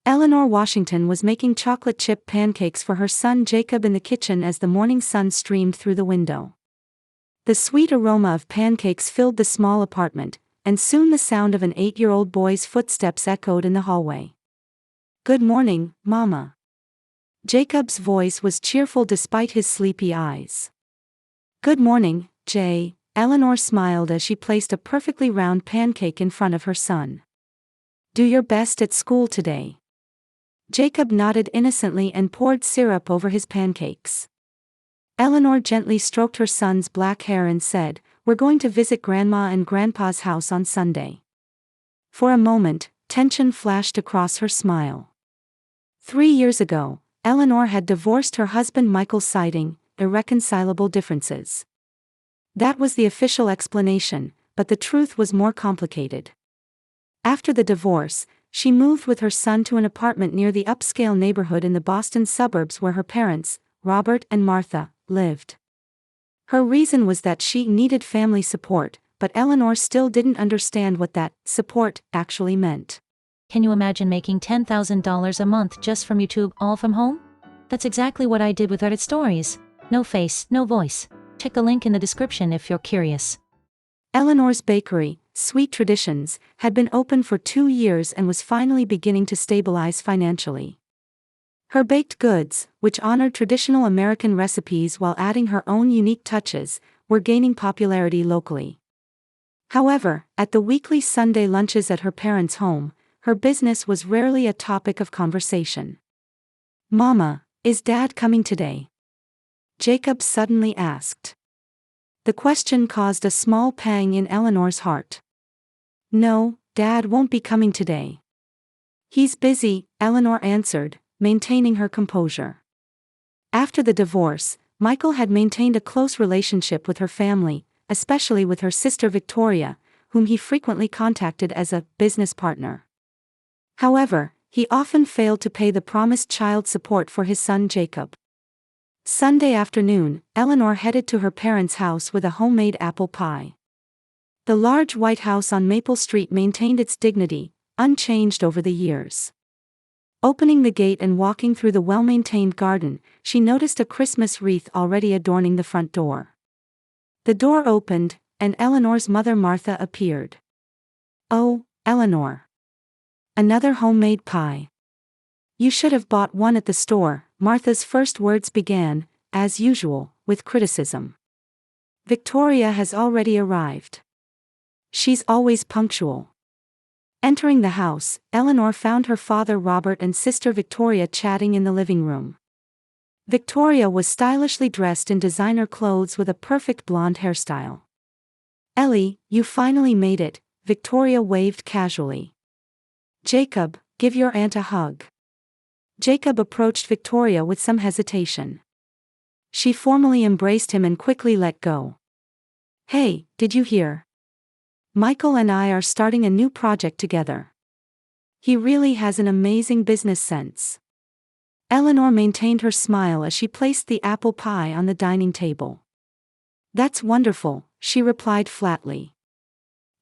Eleanor Washington was making chocolate chip pancakes for her son Jacob in the kitchen as the morning sun streamed through the window. The sweet aroma of pancakes filled the small apartment, and soon the sound of an 8-year-old boy's footsteps echoed in the hallway. "Good morning, Mama." Jacob's voice was cheerful despite his sleepy eyes. "Good morning, Jay," Eleanor smiled as she placed a perfectly round pancake in front of her son. "Do your best at school today." Jacob nodded innocently and poured syrup over his pancakes. Eleanor gently stroked her son's black hair and said, "We're going to visit Grandma and Grandpa's house on Sunday." For a moment, tension flashed across her smile. 3 years ago, Eleanor had divorced her husband Michael, citing irreconcilable differences. That was the official explanation, but the truth was more complicated. After the divorce, she moved with her son to an apartment near the upscale neighborhood in the Boston suburbs where her parents, Robert and Martha, lived. Her reason was that she needed family support, but Eleanor still didn't understand what that support actually meant. Can you imagine making $10,000 a month just from YouTube, all from home? That's exactly what I did with redditstories. No face, no voice. Check the link in the description if you're curious. Eleanor's bakery, Sweet Traditions, had been open for 2 years and was finally beginning to stabilize financially. Her baked goods, which honored traditional American recipes while adding her own unique touches, were gaining popularity locally. However, at the weekly Sunday lunches at her parents' home, her business was rarely a topic of conversation. "Mama, is Dad coming today?" Jacob suddenly asked. The question caused a small pang in Eleanor's heart. "No, Dad won't be coming today." "He's busy," Eleanor answered, maintaining her composure. After the divorce, Michael had maintained a close relationship with her family, especially with her sister Victoria, whom he frequently contacted as a business partner. However, he often failed to pay the promised child support for his son Jacob. Sunday afternoon, Eleanor headed to her parents' house with a homemade apple pie. The large white house on Maple Street maintained its dignity, unchanged over the years. Opening the gate and walking through the well-maintained garden, she noticed a Christmas wreath already adorning the front door. The door opened, and Eleanor's mother Martha appeared. "Oh, Eleanor. Another homemade pie. You should have bought one at the store," Martha's first words began, as usual, with criticism. "Victoria has already arrived. She's always punctual." Entering the house, Eleanor found her father Robert and sister Victoria chatting in the living room. Victoria was stylishly dressed in designer clothes with a perfect blonde hairstyle. "Ellie, you finally made it," Victoria waved casually. "Jacob, give your aunt a hug." Jacob approached Victoria with some hesitation. She formally embraced him and quickly let go. "Hey, did you hear? Michael and I are starting a new project together. He really has an amazing business sense." Eleanor maintained her smile as she placed the apple pie on the dining table. "That's wonderful," she replied flatly.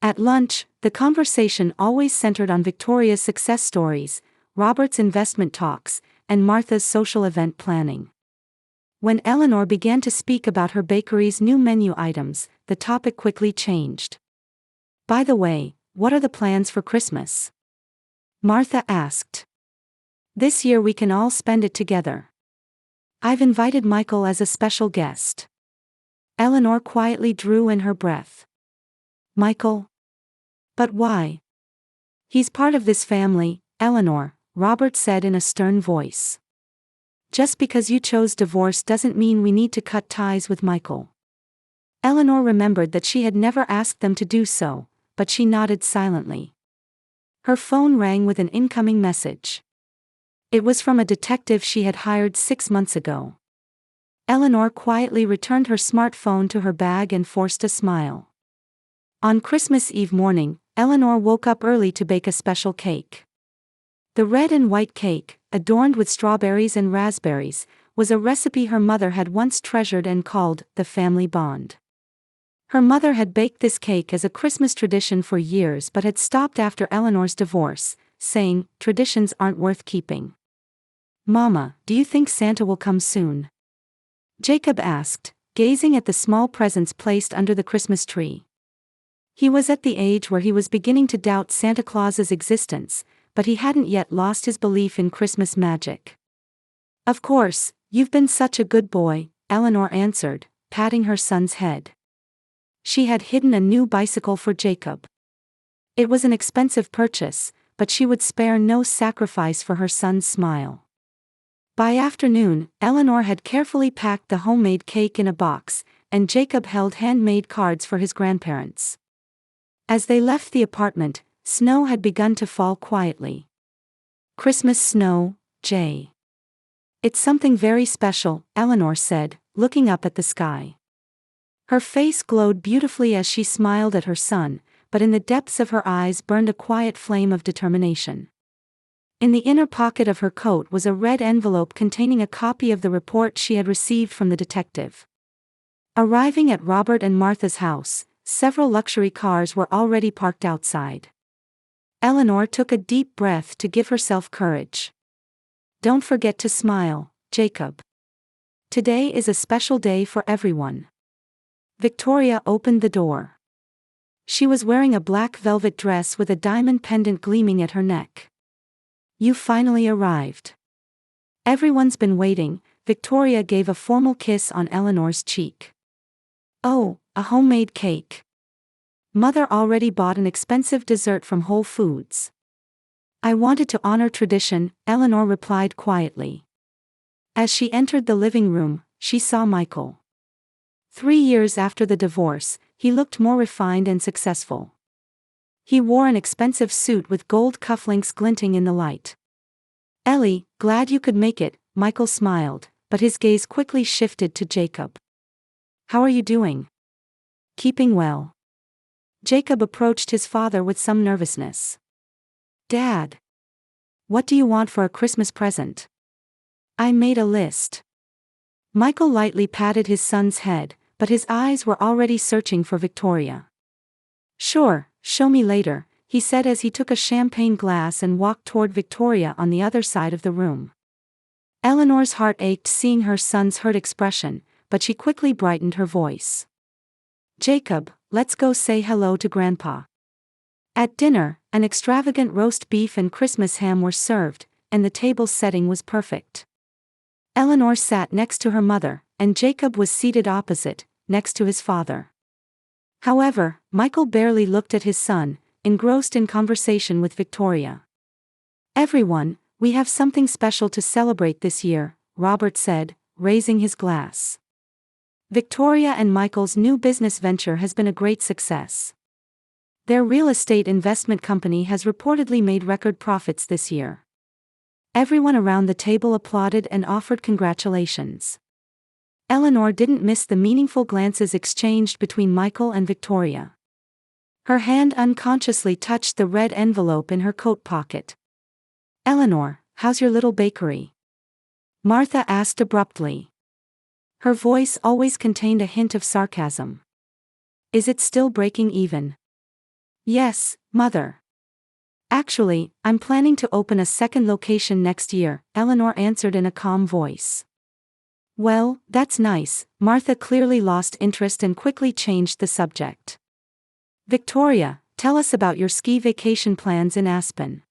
At lunch, the conversation always centered on Victoria's success stories, Robert's investment talks, and Martha's social event planning. When Eleanor began to speak about her bakery's new menu items, the topic quickly changed. "By the way, what are the plans for Christmas?" Martha asked. "This year we can all spend it together. I've invited Michael as a special guest." Eleanor quietly drew in her breath. "Michael? But why?" "He's part of this family, Eleanor," Robert said in a stern voice. "Just because you chose divorce doesn't mean we need to cut ties with Michael." Eleanor remembered that she had never asked them to do so, but she nodded silently. Her phone rang with an incoming message. It was from a detective she had hired 6 months ago. Eleanor quietly returned her smartphone to her bag and forced a smile. On Christmas Eve morning, Eleanor woke up early to bake a special cake. The red and white cake, adorned with strawberries and raspberries, was a recipe her mother had once treasured and called the family bond. Her mother had baked this cake as a Christmas tradition for years but had stopped after Eleanor's divorce, saying, "Traditions aren't worth keeping." "Mama, do you think Santa will come soon?" Jacob asked, gazing at the small presents placed under the Christmas tree. He was at the age where he was beginning to doubt Santa Claus's existence, but he hadn't yet lost his belief in Christmas magic. "Of course, you've been such a good boy," Eleanor answered, patting her son's head. She had hidden a new bicycle for Jacob. It was an expensive purchase, but she would spare no sacrifice for her son's smile. By afternoon, Eleanor had carefully packed the homemade cake in a box, and Jacob held handmade cards for his grandparents. As they left the apartment, snow had begun to fall quietly. "Christmas snow, Jay. It's something very special," Eleanor said, looking up at the sky. Her face glowed beautifully as she smiled at her son, but in the depths of her eyes burned a quiet flame of determination. In the inner pocket of her coat was a red envelope containing a copy of the report she had received from the detective. Arriving at Robert and Martha's house, several luxury cars were already parked outside. Eleanor took a deep breath to give herself courage. "Don't forget to smile, Jacob. Today is a special day for everyone." Victoria opened the door. She was wearing a black velvet dress with a diamond pendant gleaming at her neck. "You finally arrived. Everyone's been waiting." Victoria gave a formal kiss on Eleanor's cheek. "Oh, a homemade cake. Mother already bought an expensive dessert from Whole Foods." "I wanted to honor tradition," Eleanor replied quietly. As she entered the living room, she saw Michael. 3 years after the divorce, he looked more refined and successful. He wore an expensive suit with gold cufflinks glinting in the light. "Ellie, glad you could make it," Michael smiled, but his gaze quickly shifted to Jacob. "How are you doing?" "Keeping well." Jacob approached his father with some nervousness. "Dad. What do you want for a Christmas present?" "I made a list." Michael lightly patted his son's head, but his eyes were already searching for Victoria. "Sure, show me later," he said as he took a champagne glass and walked toward Victoria on the other side of the room. Eleanor's heart ached seeing her son's hurt expression, but she quickly brightened her voice. "Jacob, let's go say hello to Grandpa." At dinner, an extravagant roast beef and Christmas ham were served, and the table's setting was perfect. Eleanor sat next to her mother, and Jacob was seated opposite, next to his father. However, Michael barely looked at his son, engrossed in conversation with Victoria. "Everyone, we have something special to celebrate this year," Robert said, raising his glass. "Victoria and Michael's new business venture has been a great success. Their real estate investment company has reportedly made record profits this year." Everyone around the table applauded and offered congratulations. Eleanor didn't miss the meaningful glances exchanged between Michael and Victoria. Her hand unconsciously touched the red envelope in her coat pocket. "Eleanor, how's your little bakery?" Martha asked abruptly. Her voice always contained a hint of sarcasm. "Is it still breaking even?" "Yes, Mother. Actually, I'm planning to open a second location next year," Eleanor answered in a calm voice. "Well, that's nice." Martha clearly lost interest and quickly changed the subject. "Victoria, tell us about your ski vacation plans in Aspen."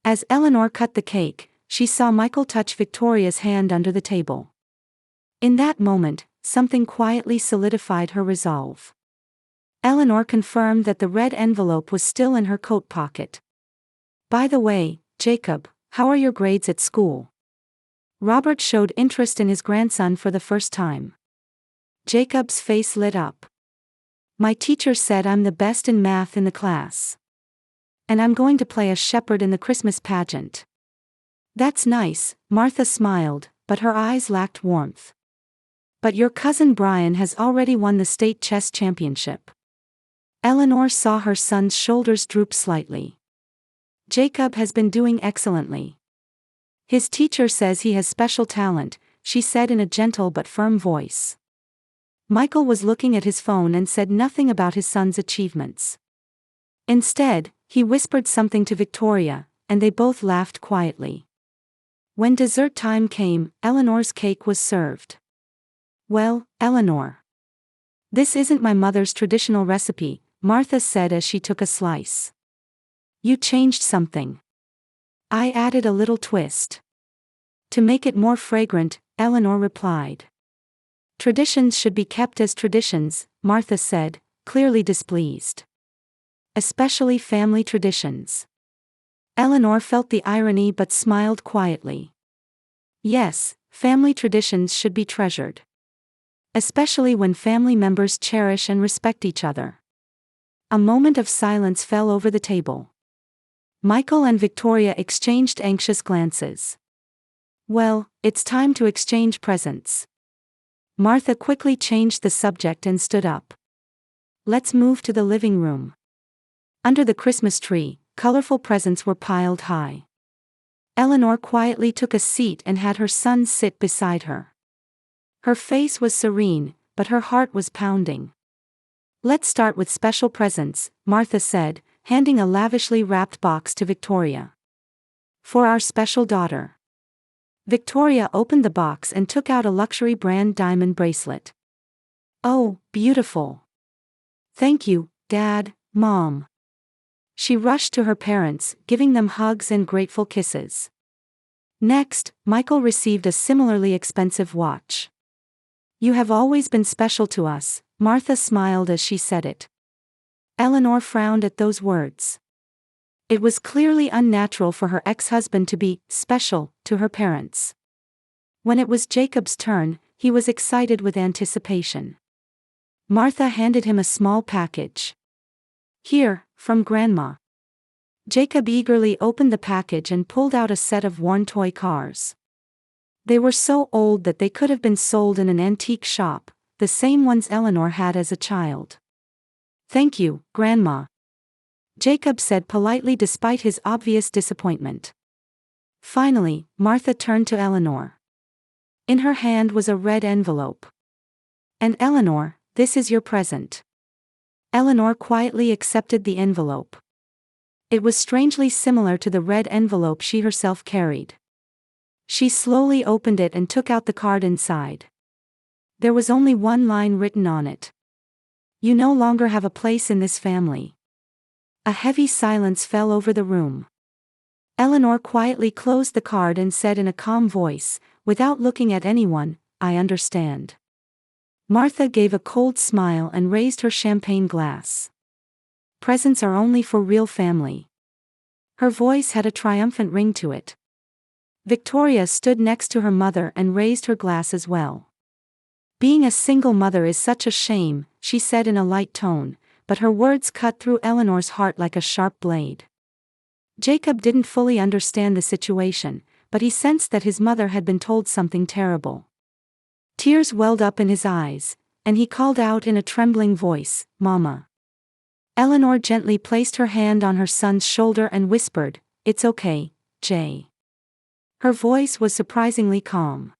As Eleanor cut the cake, she saw Michael touch Victoria's hand under the table. In that moment, something quietly solidified her resolve. Eleanor confirmed that the red envelope was still in her coat pocket. "By the way, Jacob, how are your grades at school?" Robert showed interest in his grandson for the first time. Jacob's face lit up. "My teacher said I'm the best in math in the class. And I'm going to play a shepherd in the Christmas pageant." "That's nice," Martha smiled, but her eyes lacked warmth. "But your cousin Brian has already won the state chess championship." Eleanor saw her son's shoulders droop slightly. "Jacob has been doing excellently. His teacher says he has special talent," she said in a gentle but firm voice. Michael was looking at his phone and said nothing about his son's achievements. Instead, he whispered something to Victoria, and they both laughed quietly. When dessert time came, Eleanor's cake was served. "Well, Eleanor. This isn't my mother's traditional recipe," Martha said as she took a slice. "You changed something." "I added a little twist. To make it more fragrant," Eleanor replied. "Traditions should be kept as traditions," Martha said, clearly displeased. "Especially family traditions." Eleanor felt the irony but smiled quietly. Yes, family traditions should be treasured. Especially when family members cherish and respect each other. A moment of silence fell over the table. Michael and Victoria exchanged anxious glances. "Well, it's time to exchange presents." Martha quickly changed the subject and stood up. "Let's move to the living room." Under the Christmas tree, colorful presents were piled high. Eleanor quietly took a seat and had her son sit beside her. Her face was serene, but her heart was pounding. "Let's start with special presents," Martha said, handing a lavishly wrapped box to Victoria. "For our special daughter." Victoria opened the box and took out a luxury brand diamond bracelet. "Oh, beautiful. Thank you, Dad, Mom." She rushed to her parents, giving them hugs and grateful kisses. Next, Michael received a similarly expensive watch. "You have always been special to us," Martha smiled as she said it. Eleanor frowned at those words. It was clearly unnatural for her ex-husband to be special to her parents. When it was Jacob's turn, he was excited with anticipation. Martha handed him a small package. "Here, from Grandma." Jacob eagerly opened the package and pulled out a set of worn toy cars. They were so old that they could have been sold in an antique shop, the same ones Eleanor had as a child. "Thank you, Grandma," Jacob said politely despite his obvious disappointment. Finally, Martha turned to Eleanor. In her hand was a red envelope. "And Eleanor, this is your present." Eleanor quietly accepted the envelope. It was strangely similar to the red envelope she herself carried. She slowly opened it and took out the card inside. There was only one line written on it. "You no longer have a place in this family." A heavy silence fell over the room. Eleanor quietly closed the card and said in a calm voice, without looking at anyone, "I understand." Martha gave a cold smile and raised her champagne glass. "Presents are only for real family." Her voice had a triumphant ring to it. Victoria stood next to her mother and raised her glass as well. "Being a single mother is such a shame," she said in a light tone, but her words cut through Eleanor's heart like a sharp blade. Jacob didn't fully understand the situation, but he sensed that his mother had been told something terrible. Tears welled up in his eyes, and he called out in a trembling voice, "Mama." Eleanor gently placed her hand on her son's shoulder and whispered, "It's okay, Jay." Her voice was surprisingly calm.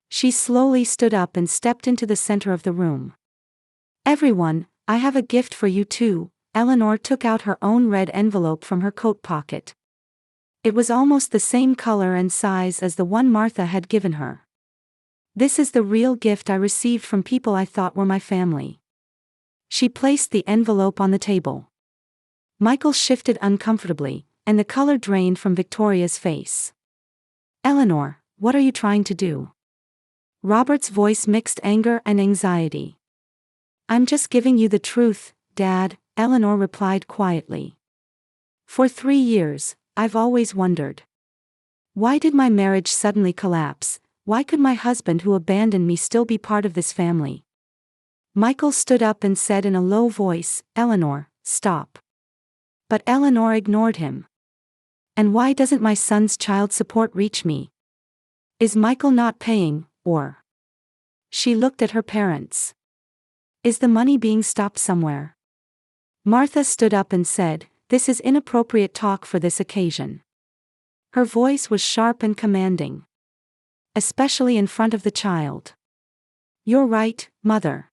She slowly stood up and stepped into the center of the room. "Everyone, I have a gift for you too." Eleanor took out her own red envelope from her coat pocket. It was almost the same color and size as the one Martha had given her. "This is the real gift I received from people I thought were my family." She placed the envelope on the table. Michael shifted uncomfortably, and the color drained from Victoria's face. "Eleanor, what are you trying to do?" Robert's voice mixed anger and anxiety. "I'm just giving you the truth, Dad," Eleanor replied quietly. "For 3 years, I've always wondered. Why did my marriage suddenly collapse? Why could my husband who abandoned me still be part of this family?" Michael stood up and said in a low voice, "Eleanor, stop." But Eleanor ignored him. "And why doesn't my son's child support reach me? Is Michael not paying, or?" She looked at her parents. "Is the money being stopped somewhere?" Martha stood up and said, "This is inappropriate talk for this occasion." Her voice was sharp and commanding. "Especially in front of the child." "You're right, Mother.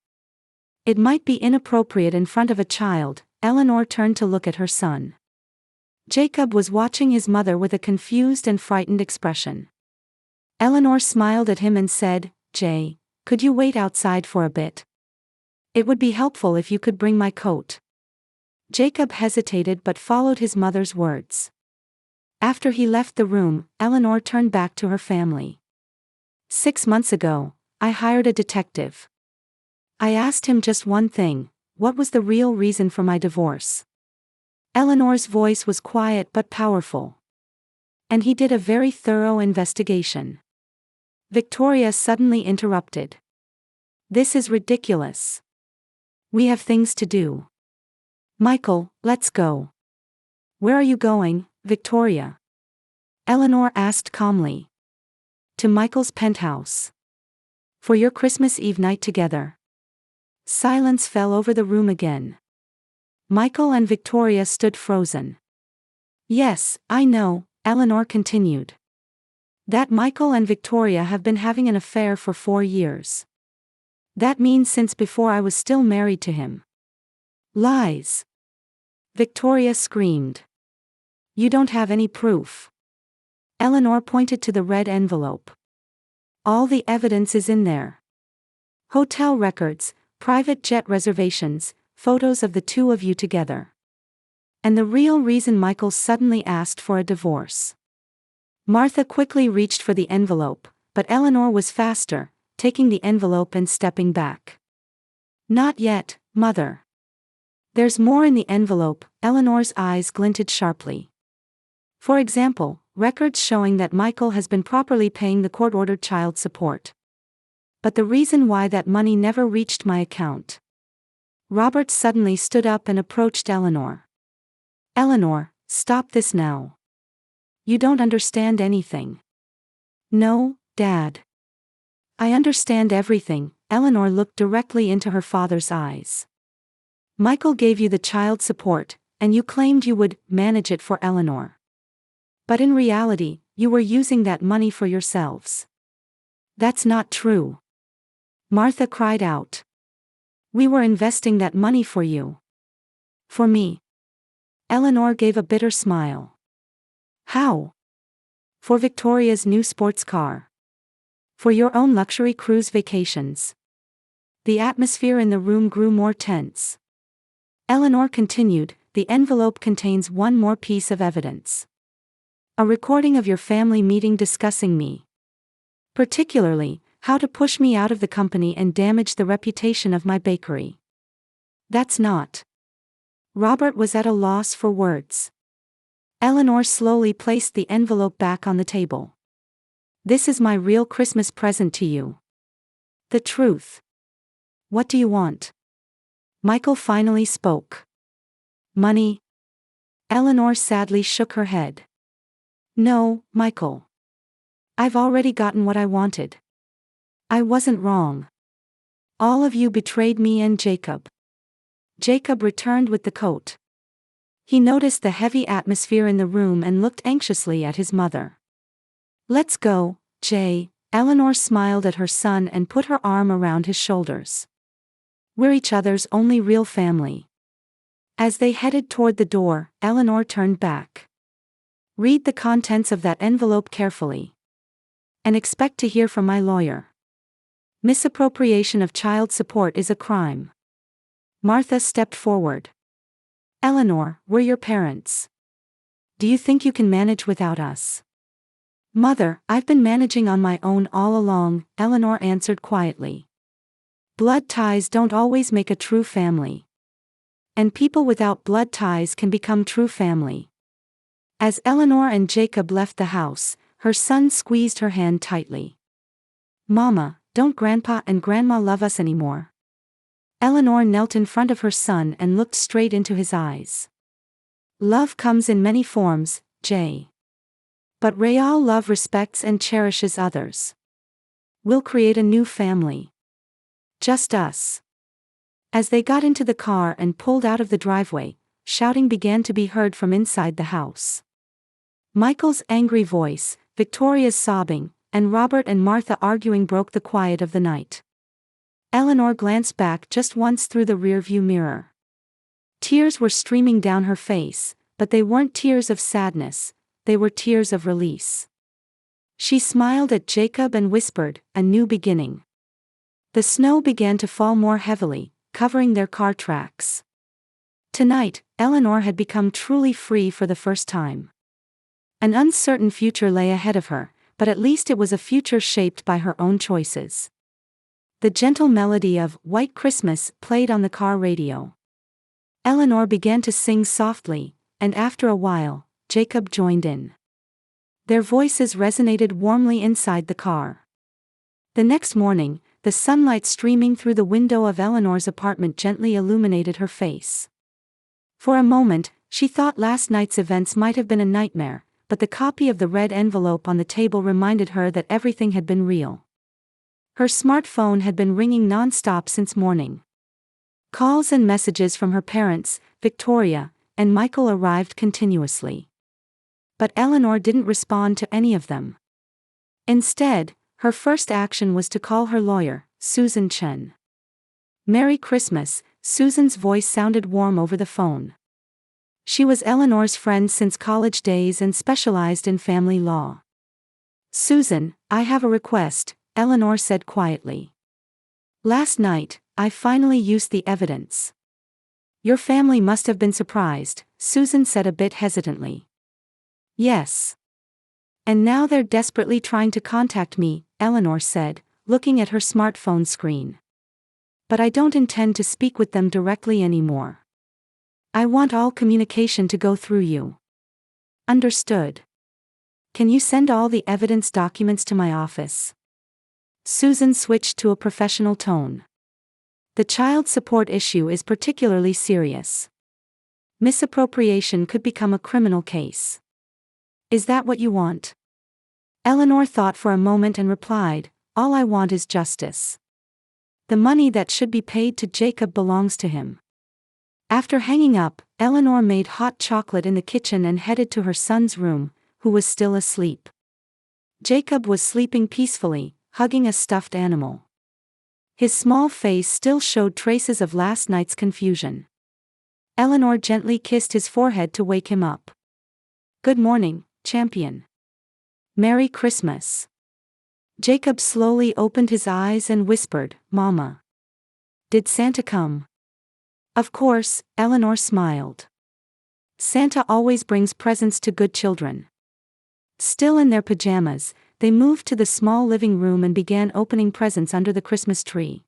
It might be inappropriate in front of a child." Eleanor turned to look at her son. Jacob was watching his mother with a confused and frightened expression. Eleanor smiled at him and said, "Jay, could you wait outside for a bit? It would be helpful if you could bring my coat." Jacob hesitated but followed his mother's words. After he left the room, Eleanor turned back to her family. 6 months ago, I hired a detective. I asked him just one thing: what was the real reason for my divorce? Eleanor's voice was quiet but powerful. And he did a very thorough investigation. Victoria suddenly interrupted. "This is ridiculous. We have things to do. Michael, let's go." "Where are you going, Victoria?" Eleanor asked calmly. "To Michael's penthouse. For your Christmas Eve night together." Silence fell over the room again. Michael and Victoria stood frozen. "Yes, I know," Eleanor continued. "That Michael and Victoria have been having an affair for 4 years. That means since before I was still married to him." "Lies!" Victoria screamed. "You don't have any proof." Eleanor pointed to the red envelope. "All the evidence is in there. Hotel records, private jet reservations, photos of the two of you together. And the real reason Michael suddenly asked for a divorce." Martha quickly reached for the envelope, but Eleanor was faster, taking the envelope and stepping back. "Not yet, Mother. There's more in the envelope." Eleanor's eyes glinted sharply. "For example, records showing that Michael has been properly paying the court-ordered child support. But the reason why that money never reached my account." Robert suddenly stood up and approached Eleanor. "Eleanor, stop this now. You don't understand anything." "No, Dad. I understand everything." Eleanor looked directly into her father's eyes. "Michael gave you the child support, and you claimed you would manage it for Eleanor. But in reality, you were using that money for yourselves." "That's not true." Martha cried out. "We were investing that money for you." "For me?" Eleanor gave a bitter smile. "How?" "For Victoria's new sports car. For your own luxury cruise vacations." The atmosphere in the room grew more tense. Eleanor continued, "The envelope contains one more piece of evidence. A recording of your family meeting discussing me. Particularly, how to push me out of the company and damage the reputation of my bakery." "That's not." Robert was at a loss for words. Eleanor slowly placed the envelope back on the table. "This is my real Christmas present to you. The truth. What do you want?" Michael finally spoke. "Money?" Eleanor sadly shook her head. "No, Michael. I've already gotten what I wanted. I wasn't wrong. All of you betrayed me and Jacob." Jacob returned with the coat. He noticed the heavy atmosphere in the room and looked anxiously at his mother. "Let's go, Jay." Eleanor smiled at her son and put her arm around his shoulders. "We're each other's only real family." As they headed toward the door, Eleanor turned back. "Read the contents of that envelope carefully. And expect to hear from my lawyer. Misappropriation of child support is a crime." Martha stepped forward. "Eleanor, we're your parents. Do you think you can manage without us?" "Mother, I've been managing on my own all along," Eleanor answered quietly. "Blood ties don't always make a true family. And people without blood ties can become true family." As Eleanor and Jacob left the house, her son squeezed her hand tightly. "Mama, don't Grandpa and Grandma love us anymore?" Eleanor knelt in front of her son and looked straight into his eyes. "Love comes in many forms, Jay. But real love respects and cherishes others. We'll create a new family. Just us." As they got into the car and pulled out of the driveway, shouting began to be heard from inside the house. Michael's angry voice, Victoria's sobbing, and Robert and Martha arguing broke the quiet of the night. Eleanor glanced back just once through the rearview mirror. Tears were streaming down her face, but they weren't tears of sadness, they were tears of release. She smiled at Jacob and whispered, "A new beginning." The snow began to fall more heavily, covering their car tracks. Tonight, Eleanor had become truly free for the first time. An uncertain future lay ahead of her, but at least it was a future shaped by her own choices. The gentle melody of "White Christmas" played on the car radio. Eleanor began to sing softly, and after a while, Jacob joined in. Their voices resonated warmly inside the car. The next morning, the sunlight streaming through the window of Eleanor's apartment gently illuminated her face. For a moment, she thought last night's events might have been a nightmare, but the copy of the red envelope on the table reminded her that everything had been real. Her smartphone had been ringing non-stop since morning. Calls and messages from her parents, Victoria, and Michael arrived continuously. But Eleanor didn't respond to any of them. Instead, her first action was to call her lawyer, Susan Chen. "Merry Christmas," Susan's voice sounded warm over the phone. She was Eleanor's friend since college days and specialized in family law. "Susan, I have a request," Eleanor said quietly. "Last night, I finally used the evidence." "Your family must have been surprised," Susan said a bit hesitantly. "Yes. And now they're desperately trying to contact me," Eleanor said, looking at her smartphone screen. "But I don't intend to speak with them directly anymore. I want all communication to go through you." "Understood. Can you send all the evidence documents to my office?" Susan switched to a professional tone. "The child support issue is particularly serious. Misappropriation could become a criminal case." "Is that what you want?" Eleanor thought for a moment and replied, "All I want is justice. The money that should be paid to Jacob belongs to him." After hanging up, Eleanor made hot chocolate in the kitchen and headed to her son's room, who was still asleep. Jacob was sleeping peacefully, hugging a stuffed animal. His small face still showed traces of last night's confusion. Eleanor gently kissed his forehead to wake him up. "Good morning, champion. Merry Christmas." Jacob slowly opened his eyes and whispered, "Mama. Did Santa come?" "Of course," Eleanor smiled. "Santa always brings presents to good children." Still in their pajamas, they moved to the small living room and began opening presents under the Christmas tree.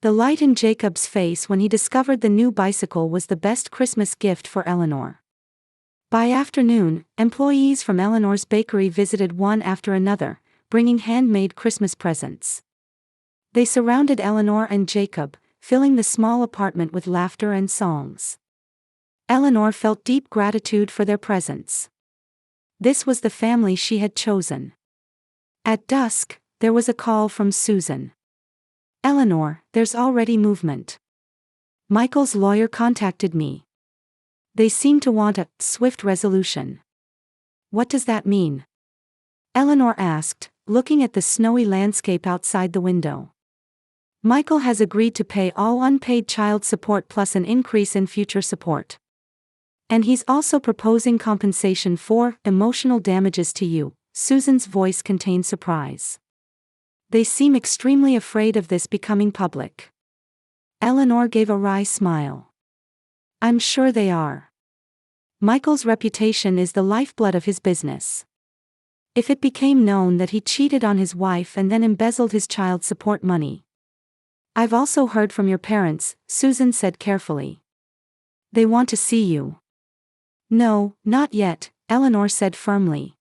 The light in Jacob's face when he discovered the new bicycle was the best Christmas gift for Eleanor. By afternoon, employees from Eleanor's bakery visited one after another, bringing handmade Christmas presents. They surrounded Eleanor and Jacob, filling the small apartment with laughter and songs. Eleanor felt deep gratitude for their presence. This was the family she had chosen. At dusk, there was a call from Susan. "Eleanor, there's already movement. Michael's lawyer contacted me. They seem to want a swift resolution." "What does that mean?" Eleanor asked, looking at the snowy landscape outside the window. "Michael has agreed to pay all unpaid child support plus an increase in future support. And he's also proposing compensation for emotional damages to you." Susan's voice contained surprise. "They seem extremely afraid of this becoming public." Eleanor gave a wry smile. "I'm sure they are. Michael's reputation is the lifeblood of his business. If it became known that he cheated on his wife and then embezzled his child support money." "I've also heard from your parents," Susan said carefully. "They want to see you." "No, not yet," Eleanor said firmly.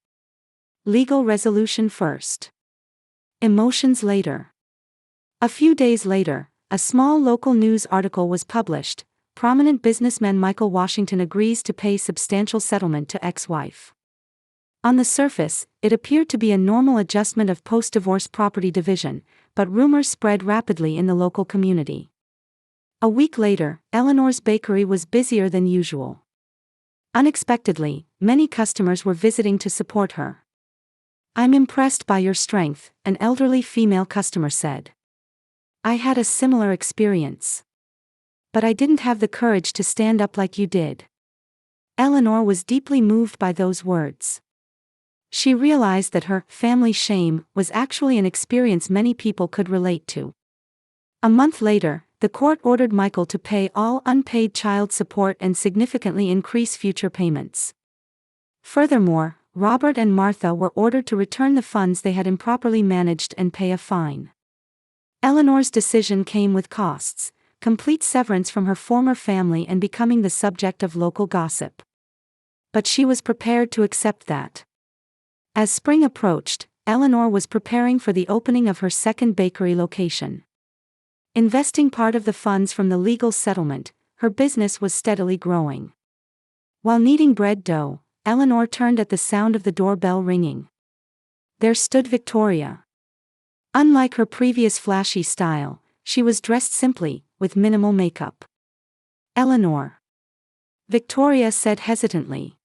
"Legal resolution first. Emotions later." A few days later, a small local news article was published. Prominent businessman Michael Washington agrees to pay substantial settlement to ex-wife. On the surface, it appeared to be a normal adjustment of post-divorce property division, but rumors spread rapidly in the local community. A week later, Eleanor's bakery was busier than usual. Unexpectedly, many customers were visiting to support her. "I'm impressed by your strength," an elderly female customer said. "I had a similar experience. But I didn't have the courage to stand up like you did." Eleanor was deeply moved by those words. She realized that her family shame was actually an experience many people could relate to. A month later, the court ordered Michael to pay all unpaid child support and significantly increase future payments. Furthermore, Robert and Martha were ordered to return the funds they had improperly managed and pay a fine. Eleanor's decision came with costs, complete severance from her former family and becoming the subject of local gossip. But she was prepared to accept that. As spring approached, Eleanor was preparing for the opening of her second bakery location. Investing part of the funds from the legal settlement, her business was steadily growing. While kneading bread dough, Eleanor turned at the sound of the doorbell ringing. There stood Victoria. Unlike her previous flashy style, she was dressed simply, with minimal makeup. "Eleanor," Victoria said hesitantly.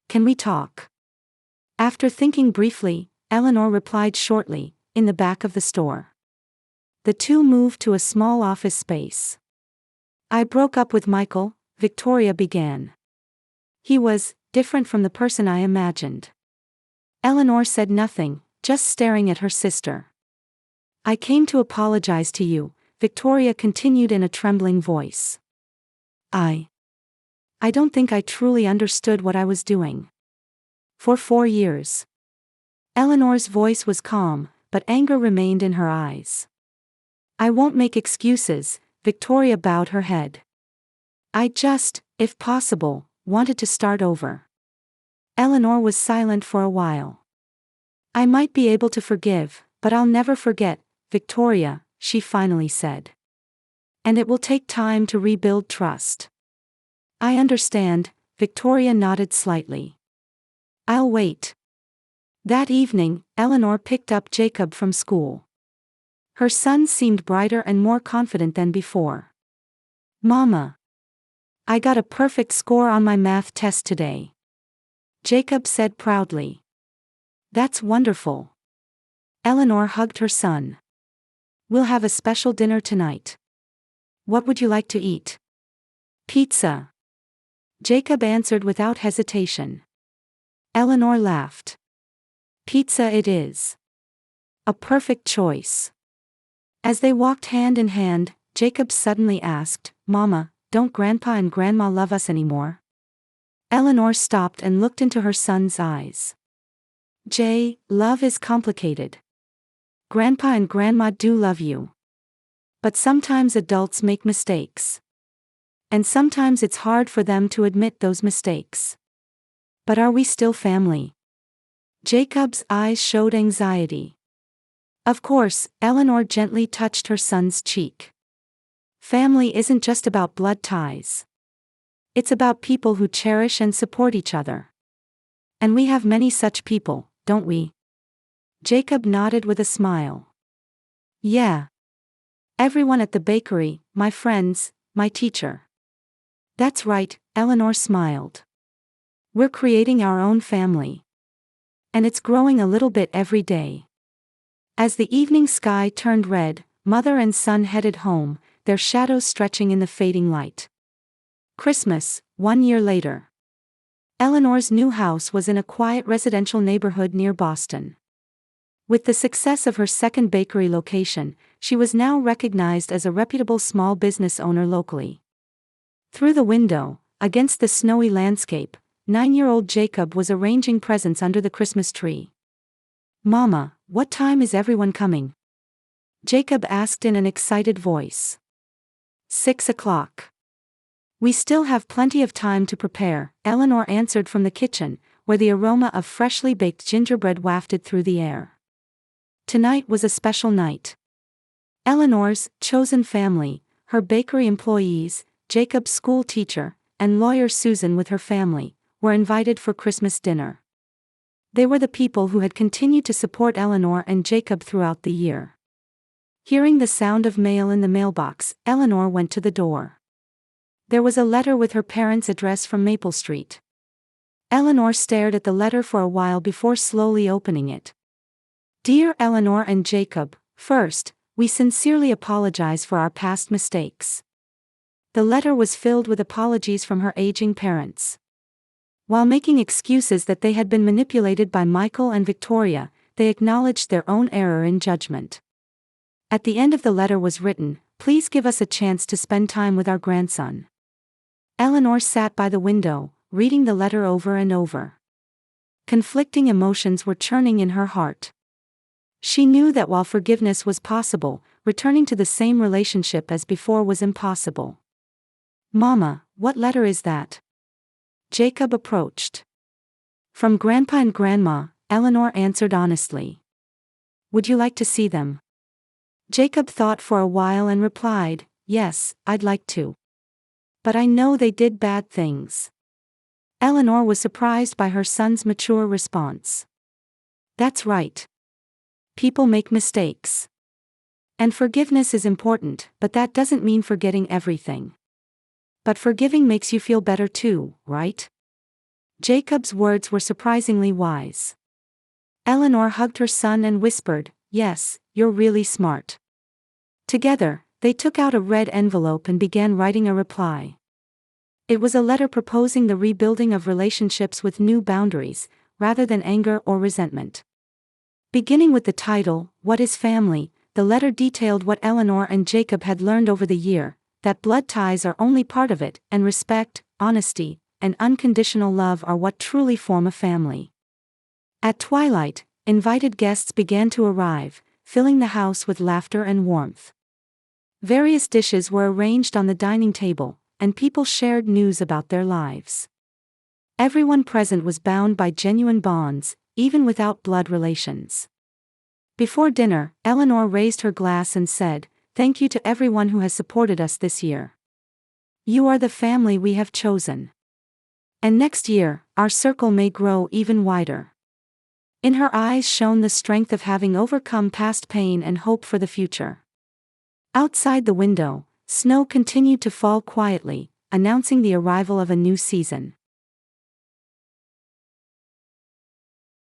"Can we talk?" After thinking briefly, Eleanor replied shortly, "In the back of the store." The two moved to a small office space. "I broke up with Michael," Victoria began. "He was different from the person I imagined." Eleanor said nothing, just staring at her sister. "I came to apologize to you," Victoria continued in a trembling voice. I don't think I truly understood what I was doing. For 4 years." Eleanor's voice was calm, but anger remained in her eyes. "I won't make excuses," Victoria bowed her head. "I just, if possible, wanted to start over." Eleanor was silent for a while. "I might be able to forgive, but I'll never forget, Victoria," she finally said. "And it will take time to rebuild trust." "I understand," Victoria nodded slightly. "I'll wait." That evening, Eleanor picked up Jacob from school. Her son seemed brighter and more confident than before. "Mama, I got a perfect score on my math test today," Jacob said proudly. "That's wonderful." Eleanor hugged her son. "We'll have a special dinner tonight. What would you like to eat?" "Pizza," Jacob answered without hesitation. Eleanor laughed. "Pizza it is. A perfect choice." As they walked hand in hand, Jacob suddenly asked, "Mama, don't Grandpa and Grandma love us anymore?" Eleanor stopped and looked into her son's eyes. Love is complicated. Grandpa and Grandma do love you. But sometimes adults make mistakes. And sometimes it's hard for them to admit those mistakes. But are we still family?" Jacob's eyes showed anxiety. "Of course," Eleanor gently touched her son's cheek. "Family isn't just about blood ties. It's about people who cherish and support each other. And we have many such people, don't we?" Jacob nodded with a smile. "Yeah. Everyone at the bakery, my friends, my teacher." "That's right," Eleanor smiled. "We're creating our own family. And it's growing a little bit every day." As the evening sky turned red, mother and son headed home, their shadows stretching in the fading light. Christmas, 1 year later. Eleanor's new house was in a quiet residential neighborhood near Boston. With the success of her second bakery location, she was now recognized as a reputable small business owner locally. Through the window, against the snowy landscape, 9-year-old Jacob was arranging presents under the Christmas tree. "Mama, what time is everyone coming?" Jacob asked in an excited voice. 6 o'clock. "We still have plenty of time to prepare," Eleanor answered from the kitchen, where the aroma of freshly baked gingerbread wafted through the air. Tonight was a special night. Eleanor's chosen family, her bakery employees, Jacob's school teacher, and lawyer Susan with her family, were invited for Christmas dinner. They were the people who had continued to support Eleanor and Jacob throughout the year. Hearing the sound of mail in the mailbox, Eleanor went to the door. There was a letter with her parents' address from Maple Street. Eleanor stared at the letter for a while before slowly opening it. "Dear Eleanor and Jacob, first, we sincerely apologize for our past mistakes." The letter was filled with apologies from her aging parents. While making excuses that they had been manipulated by Michael and Victoria, they acknowledged their own error in judgment. At the end of the letter was written, "Please give us a chance to spend time with our grandson." Eleanor sat by the window, reading the letter over and over. Conflicting emotions were churning in her heart. She knew that while forgiveness was possible, returning to the same relationship as before was impossible. "Mama, what letter is that?" Jacob approached. "From Grandpa and Grandma," Eleanor answered honestly. "Would you like to see them?" Jacob thought for a while and replied, "Yes, I'd like to. But I know they did bad things." Eleanor was surprised by her son's mature response. "That's right. People make mistakes. And forgiveness is important, but that doesn't mean forgetting everything. But forgiving makes you feel better too, right?" Jacob's words were surprisingly wise. Eleanor hugged her son and whispered, "Yes, you're really smart." Together, they took out a red envelope and began writing a reply. It was a letter proposing the rebuilding of relationships with new boundaries, rather than anger or resentment. Beginning with the title, "What is Family?" the letter detailed what Eleanor and Jacob had learned over the year, that blood ties are only part of it, and respect, honesty, and unconditional love are what truly form a family. At twilight, invited guests began to arrive, filling the house with laughter and warmth. Various dishes were arranged on the dining table, and people shared news about their lives. Everyone present was bound by genuine bonds, even without blood relations. Before dinner, Eleanor raised her glass and said, "Thank you to everyone who has supported us this year. You are the family we have chosen. And next year, our circle may grow even wider." In her eyes shone the strength of having overcome past pain and hope for the future. Outside the window, snow continued to fall quietly, announcing the arrival of a new season.